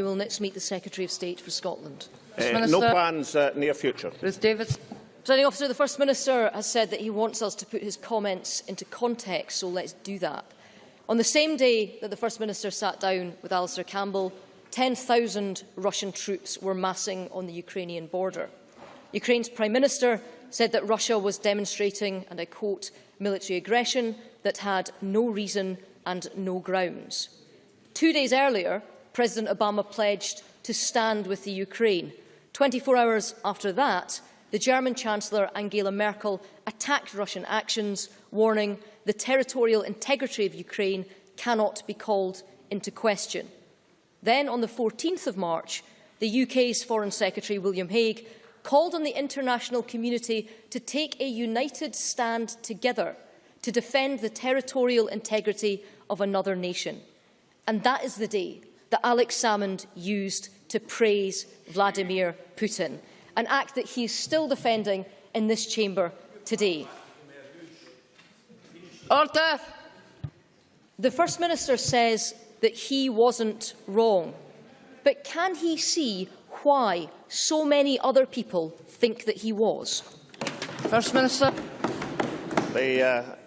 We will next meet the Secretary of State for Scotland. No plans near future. Ruth Davis. Presiding Officer, the First Minister has said that he wants us to put his comments into context, so let's do that. On the same day that the First Minister sat down with Alistair Campbell, 10,000 Russian troops were massing on the Ukrainian border. Ukraine's Prime Minister said that Russia was demonstrating, and I quote, military aggression that had no reason and no grounds. 2 days earlier, President Obama pledged to stand with the Ukraine. 24 hours after that, the German Chancellor Angela Merkel attacked Russian actions, warning the territorial integrity of Ukraine cannot be called into question. Then, on the 14th of March, the UK's Foreign Secretary William Hague called on the international community to take a united stand together to defend the territorial integrity of another nation. And that is the day that Alex Salmond used to praise Vladimir Putin, an act that he is still defending in this chamber today. Order. The First Minister says that he wasn't wrong, but can he see why so many other people think that he was? First Minister.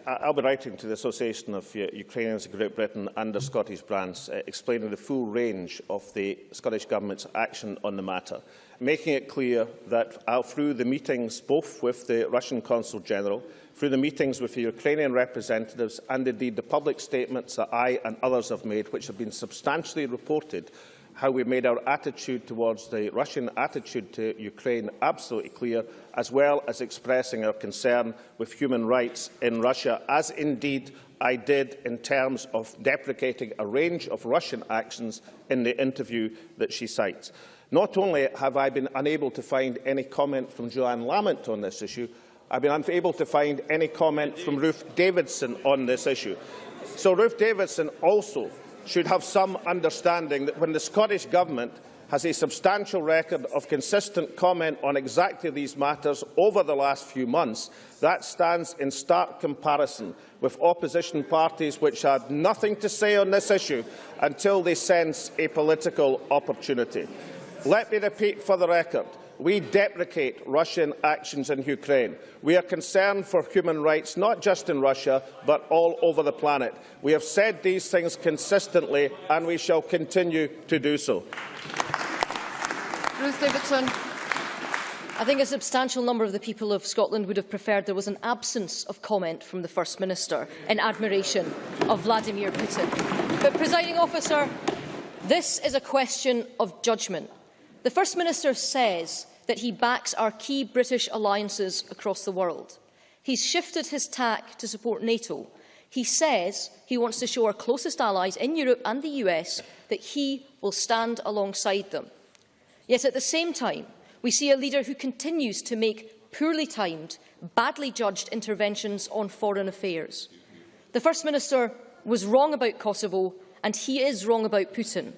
I'll be writing to the Association of Ukrainians of Great Britain and the Scottish branch, explaining the full range of the Scottish Government's action on the matter, making it clear that through the meetings both with the Russian Consul General, through the meetings with the Ukrainian representatives and indeed the public statements that I and others have made, which have been substantially reported, how we made our attitude towards the Russian attitude to Ukraine absolutely clear, as well as expressing our concern with human rights in Russia, as indeed I did in terms of deprecating a range of Russian actions in the interview that she cites. Not only have I been unable to find any comment from Joanne Lamont on this issue, I've been unable to find any comment from Ruth Davidson on this issue. So Ruth Davidson also should have some understanding that when the Scottish Government has a substantial record of consistent comment on exactly these matters over the last few months, that stands in stark comparison with opposition parties which had nothing to say on this issue until they sense a political opportunity. Let me repeat for the record. We deprecate Russian actions in Ukraine. We are concerned for human rights, not just in Russia, but all over the planet. We have said these things consistently, and we shall continue to do so. Ruth Davidson. I think a substantial number of the people of Scotland would have preferred there was an absence of comment from the First Minister in admiration of Vladimir Putin. But, Presiding Officer, this is a question of judgment. The First Minister says that he backs our key British alliances across the world. He's shifted his tack to support NATO. He says he wants to show our closest allies in Europe and the US that he will stand alongside them. Yet at the same time, we see a leader who continues to make poorly timed, badly judged interventions on foreign affairs. The First Minister was wrong about Kosovo, and he is wrong about Putin.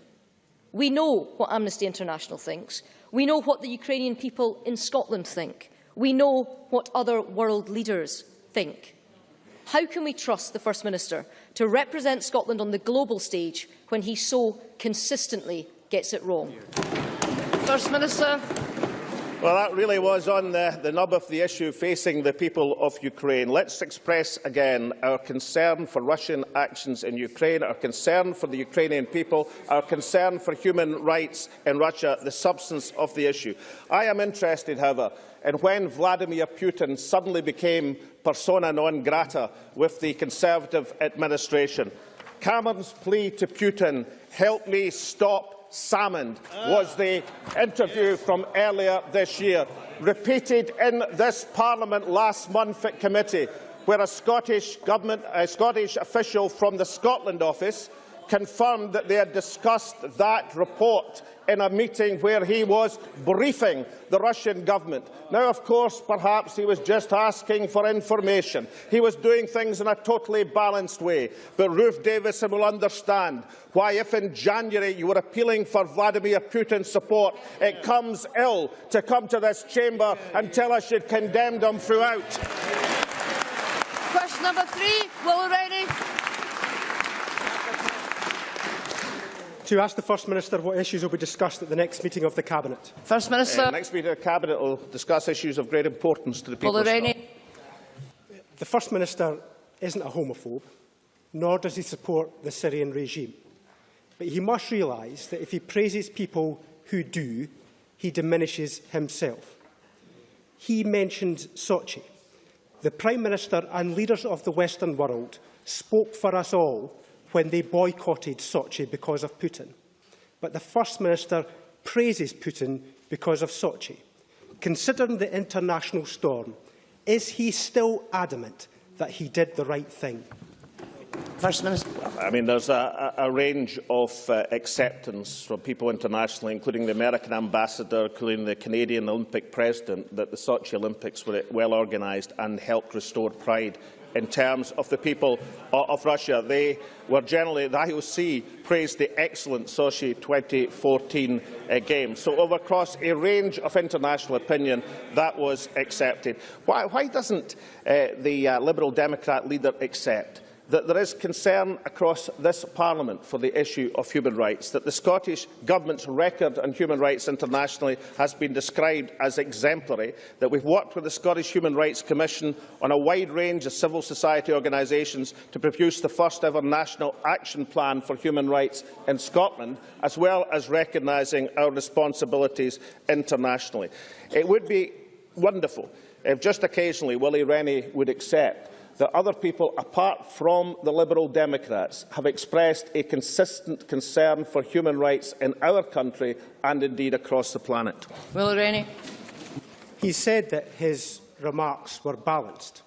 We know what Amnesty International thinks. We know what the Ukrainian people in Scotland think. We know what other world leaders think. How can we trust the First Minister to represent Scotland on the global stage when he so consistently gets it wrong? First Minister. Well, that really was on the nub of the issue facing the people of Ukraine. Let's express again our concern for Russian actions in Ukraine, our concern for the Ukrainian people, our concern for human rights in Russia, the substance of the issue. I am interested, however, in when Vladimir Putin suddenly became persona non grata with the Conservative administration. Cameron's plea to Putin, "Help me stop Salmond," was the interview from earlier this year, repeated in this Parliament last month at committee, where a Scottish official from the Scotland office confirmed that they had discussed that report in a meeting where he was briefing the Russian government. Now, of course, perhaps he was just asking for information. He was doing things in a totally balanced way. But Ruth Davidson will understand why, if in January you were appealing for Vladimir Putin's support, it comes ill to come to this chamber and tell us you'd condemned him throughout. Question number 3, Will O'Reilly. To ask the First Minister what issues will be discussed at the next meeting of the Cabinet. First Minister. Next meeting of the Cabinet will discuss issues of great importance to the people of Scotland. The First Minister isn't a homophobe, nor does he support the Syrian regime. But he must realise that if he praises people who do, he diminishes himself. He mentioned Sochi. The Prime Minister and leaders of the Western world spoke for us all when they boycotted Sochi because of Putin. But the First Minister praises Putin because of Sochi. Considering the international storm, is he still adamant that he did the right thing? First Minister. I mean, there's a range of acceptance from people internationally, including the American ambassador, including the Canadian Olympic president, that the Sochi Olympics were well organised and helped restore pride in terms of the people of Russia. They were generally, the IOC praised the excellent Sochi 2014 Games. So across a range of international opinion, that was accepted. Why doesn't the Liberal Democrat leader accept that there is concern across this Parliament for the issue of human rights, that the Scottish Government's record on human rights internationally has been described as exemplary, that we've worked with the Scottish Human Rights Commission on a wide range of civil society organisations to produce the first ever national action plan for human rights in Scotland, as well as recognising our responsibilities internationally. It would be wonderful if just occasionally Willie Rennie would accept that other people, apart from the Liberal Democrats, have expressed a consistent concern for human rights in our country and indeed across the planet. Will Rennie. He said that his remarks were balanced.